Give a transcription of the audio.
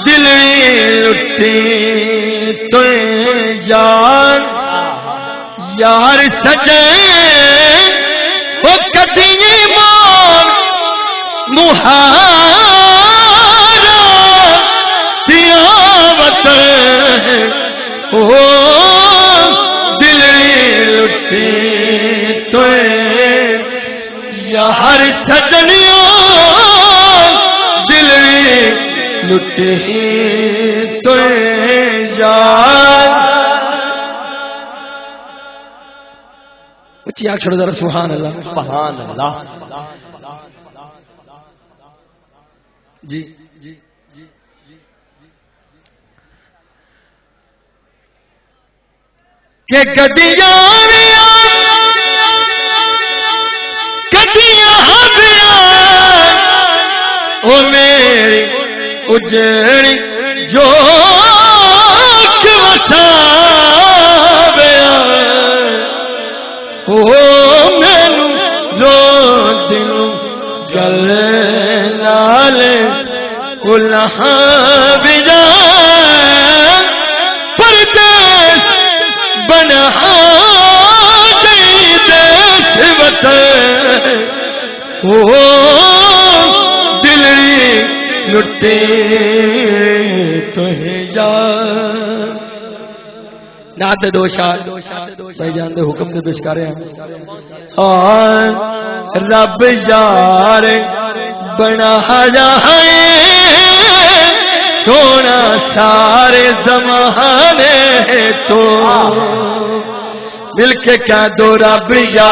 دل لٹی تو یار یار سجے وہ کدی مان مہارا دیاوت او دل لٹی تو یار سجنیوں دل لٹی تو یار اچھی آنکھ چھوڑو ذرا سبحان اللہ سبحان اللہ جی کہ گدیاں او میری اجڑی جو وسابیا او مینوں رو دل گل نال الہاں بجا پردیس بنا گئی دیس وطن او دل لٹے تو یار نعت دو شاد بھائی جان دے حکم دے پیش کرے ہیں رب یار بنا جائے سونا سارے زمانے تو مل کے کہہ دو رب یار